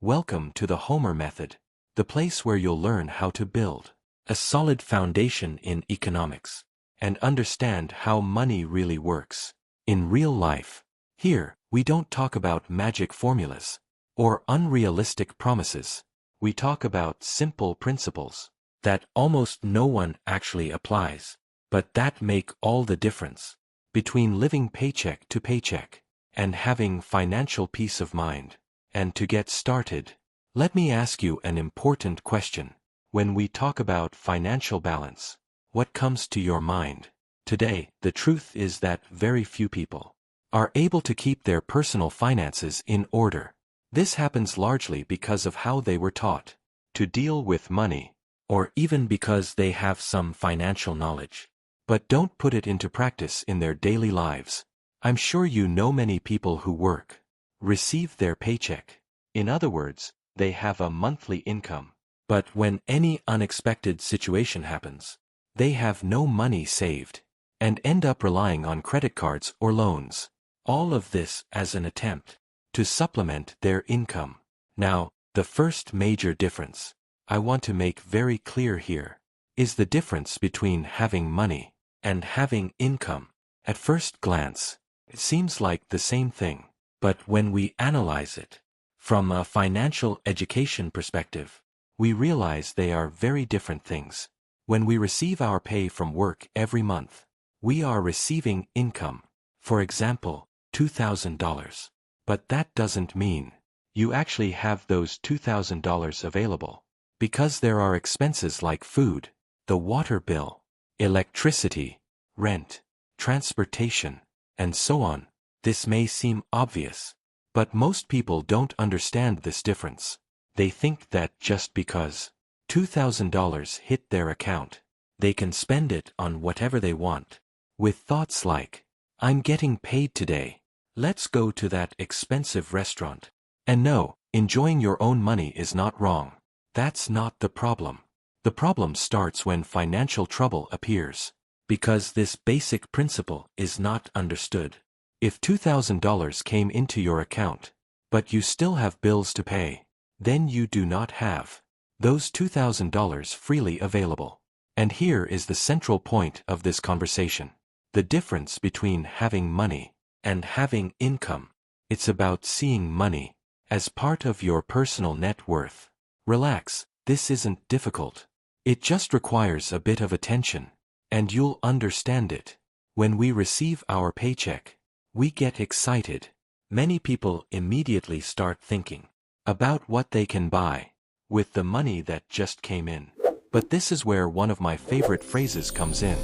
Welcome to the Homer Method, the place where you'll learn how to build a solid foundation in economics and understand how money really works in real life. Here, we don't talk about magic formulas or unrealistic promises. We talk about simple principles that almost no one actually applies, but that make all the difference between living paycheck to paycheck and having financial peace of mind. And to get started, let me ask you an important question. When we talk about financial balance, what comes to your mind? Today, the truth is that very few people are able to keep their personal finances in order. This happens largely because of how they were taught to deal with money, or even because they have some financial knowledge, but don't put it into practice in their daily lives. I'm sure you know many people who work, receive their paycheck. In other words, they have a monthly income. But when any unexpected situation happens, they have no money saved and end up relying on credit cards or loans. All of this as an attempt to supplement their income. Now, the first major difference I want to make very clear here is the difference between having money and having income. At first glance, it seems like the same thing. But when we analyze it from a financial education perspective, we realize they are very different things. When we receive our pay from work every month, we are receiving income, for example, $2,000. But that doesn't mean you actually have those $2,000 available, because there are expenses like food, the water bill, electricity, rent, transportation, and so on. This may seem obvious, but most people don't understand this difference. They think that just because $2,000 hit their account, they can spend it on whatever they want, with thoughts like, I'm getting paid today, let's go to that expensive restaurant. And no, enjoying your own money is not wrong. That's not the problem. The problem starts when financial trouble appears, because this basic principle is not understood. If $2,000 came into your account, but you still have bills to pay, then you do not have those $2,000 freely available. And here is the central point of this conversation. The difference between having money and having income. It's about seeing money as part of your personal net worth. Relax, this isn't difficult. It just requires a bit of attention, and you'll understand it. When we receive our paycheck, we get excited. Many people immediately start thinking about what they can buy with the money that just came in. But this is where one of my favorite phrases comes in.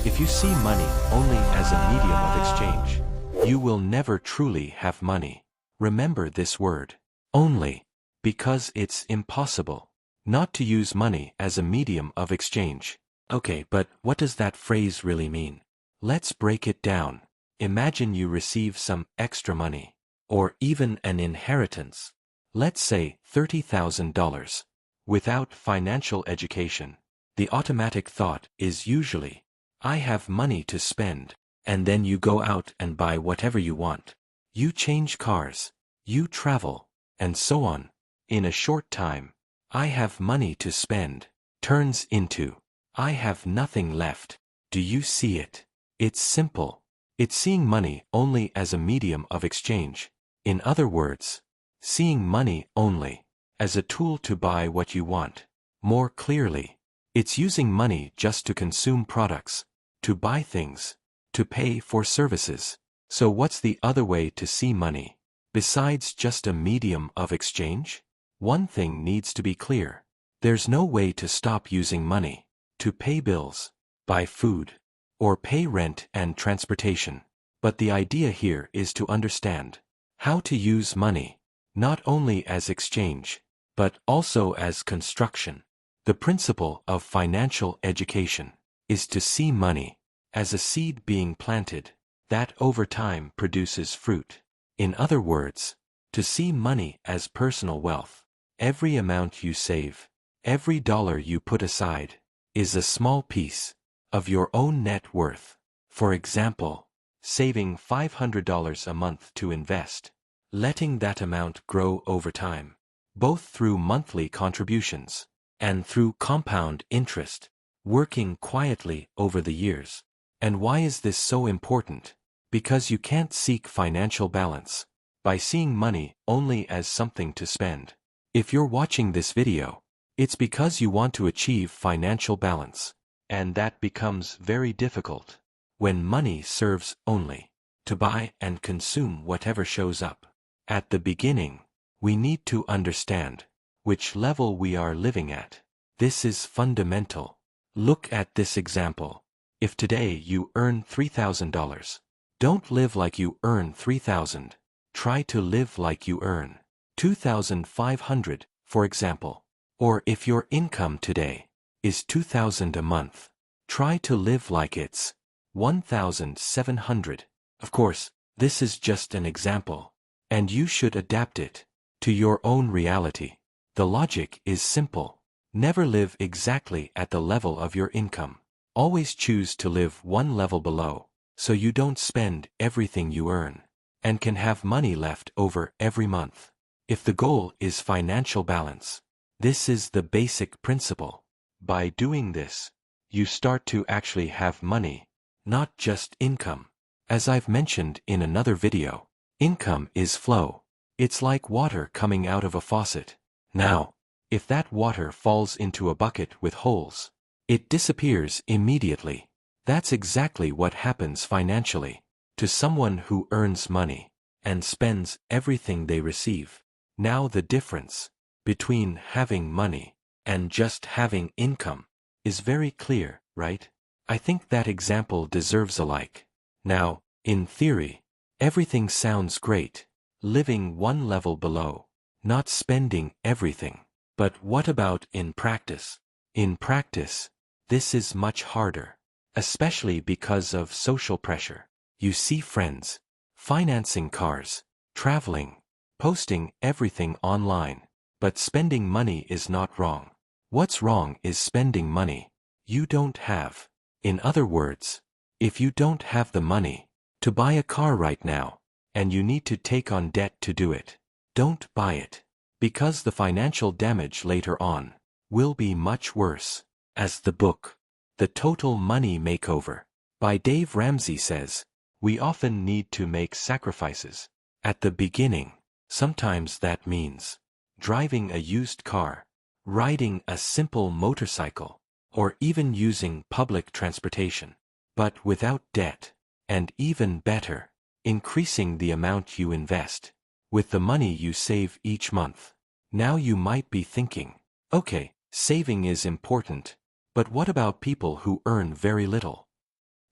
If you see money only as a medium of exchange, you will never truly have money. Remember this word, only, because it's impossible not to use money as a medium of exchange. Okay, but what does that phrase really mean? Let's break it down. Imagine you receive some extra money, or even an inheritance, let's say $30,000. Without financial education, the automatic thought is usually, I have money to spend, and then you go out and buy whatever you want. You change cars, you travel, and so on. In a short time, I have money to spend turns into, I have nothing left. Do you see it? It's simple. It's seeing money only as a medium of exchange. In other words, seeing money only as a tool to buy what you want. More clearly, it's using money just to consume products, to buy things, to pay for services. So what's the other way to see money, besides just a medium of exchange? One thing needs to be clear. There's no way to stop using money to pay bills, buy food, or pay rent and transportation. But the idea here is to understand how to use money, not only as exchange, but also as construction. The principle of financial education is to see money as a seed being planted that over time produces fruit. In other words, to see money as personal wealth. Every amount you save, every dollar you put aside, is a small piece of your own net worth. For example, saving $500 a month to invest, letting that amount grow over time, both through monthly contributions and through compound interest, working quietly over the years. And why is this so important? Because you can't seek financial balance by seeing money only as something to spend. If you're watching this video, it's because you want to achieve financial balance, and that becomes very difficult when money serves only to buy and consume whatever shows up. At the beginning, we need to understand which level we are living at. This is fundamental. Look at this example. If today you earn $3,000, don't live like you earn $3,000. Try to live like you earn $2,500, for example. Or if your income today is $2,000 a month, try to live like it's $1,700. Of course, this is just an example, and you should adapt it to your own reality. The logic is simple. Never live exactly at the level of your income. Always choose to live one level below, so you don't spend everything you earn, and can have money left over every month. If the goal is financial balance, this is the basic principle. By doing this, you start to actually have money, not just income. As I've mentioned in another video, income is flow. It's like water coming out of a faucet. Now, if that water falls into a bucket with holes, it disappears immediately. That's exactly what happens financially to someone who earns money and spends everything they receive. Now the difference between having money and just having income is very clear, right? I think that example deserves a like. Now, in theory, everything sounds great. Living one level below, not spending everything. But what about in practice? In practice, this is much harder, especially because of social pressure. You see friends financing cars, traveling, posting everything online. But spending money is not wrong. What's wrong is spending money you don't have. In other words, if you don't have the money to buy a car right now, and you need to take on debt to do it, don't buy it, because the financial damage later on will be much worse. As the book, The Total Money Makeover, by Dave Ramsey says, we often need to make sacrifices. At the beginning, sometimes that means driving a used car, riding a simple motorcycle, or even using public transportation. But without debt, and even better, increasing the amount you invest with the money you save each month. Now you might be thinking, okay, saving is important, but what about people who earn very little?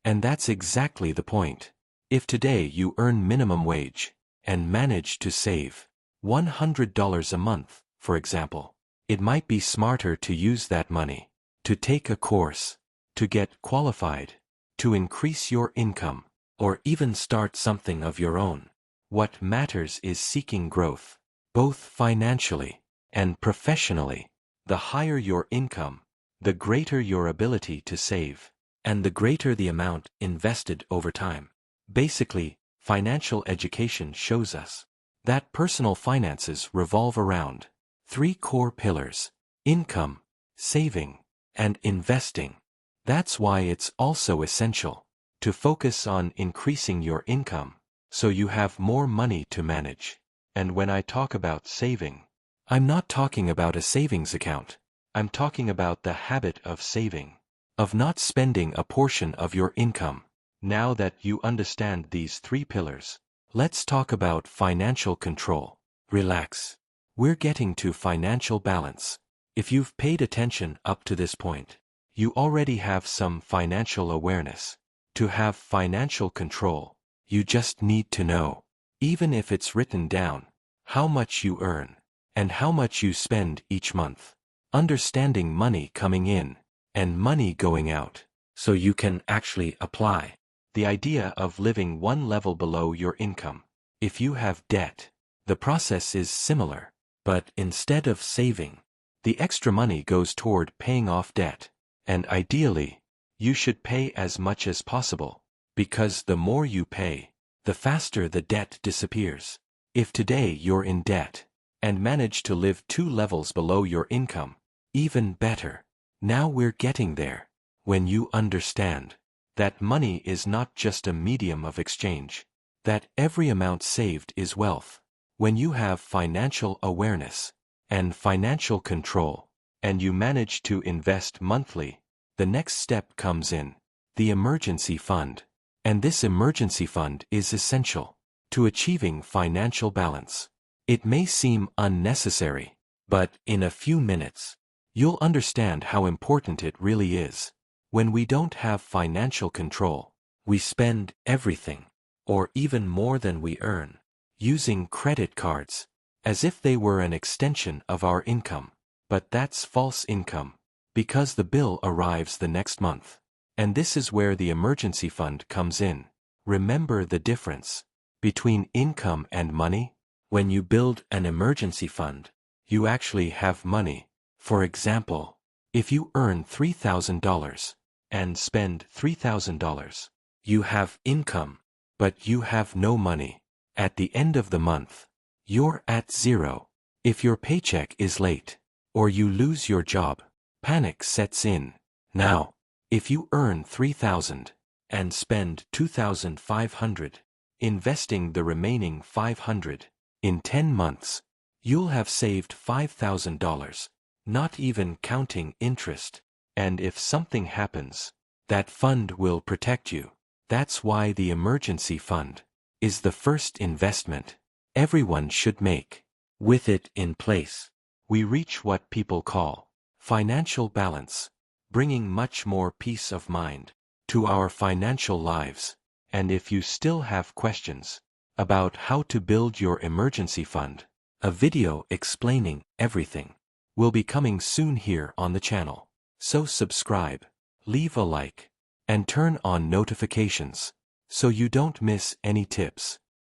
And that's exactly the point. If today you earn minimum wage and manage to save $100 a month, for example, it might be smarter to use that money to take a course, to get qualified, to increase your income, or even start something of your own. What matters is seeking growth, both financially and professionally. The higher your income, the greater your ability to save, and the greater the amount invested over time. Basically, financial education shows us that personal finances revolve around three core pillars: income, saving, and investing. That's why it's also essential to focus on increasing your income so you have more money to manage. And when I talk about saving, I'm not talking about a savings account. I'm talking about the habit of saving, of not spending a portion of your income. Now that you understand these three pillars, let's talk about financial control. Relax. We're getting to financial balance. If you've paid attention up to this point, you already have some financial awareness. To have financial control, you just need to know, even if it's written down, how much you earn and how much you spend each month. Understanding money coming in and money going out, so you can actually apply the idea of living one level below your income. If you have debt, the process is similar, but instead of saving, the extra money goes toward paying off debt. And ideally, you should pay as much as possible, because the more you pay, the faster the debt disappears. If today you're in debt, and manage to live 2 levels below your income. Even better. Now we're getting there. When you understand that money is not just a medium of exchange, that every amount saved is wealth. When you have financial awareness and financial control, and you manage to invest monthly, the next step comes in, the emergency fund. And this emergency fund is essential to achieving financial balance. It may seem unnecessary, but in a few minutes, you'll understand how important it really is. When we don't have financial control, we spend everything, or even more than we earn, using credit cards, as if they were an extension of our income. But that's false income, because the bill arrives the next month. And this is where the emergency fund comes in. Remember the difference between income and money? When you build an emergency fund, you actually have money. For example, if you earn $3,000 and spend $3,000, you have income, but you have no money. At the end of the month, you're at zero. If your paycheck is late, or you lose your job, panic sets in. Now, if you earn $3,000 and spend $2,500, investing the remaining $500 in 10 months, you'll have saved $5,000, not even counting interest. And if something happens, that fund will protect you. That's why the emergency fund is the first investment everyone should make. With it in place, we reach what people call financial balance, bringing much more peace of mind to our financial lives. And if you still have questions about how to build your emergency fund, a video explaining everything will be coming soon here on the channel. So subscribe, leave a like, and turn on notifications so you don't miss any tips.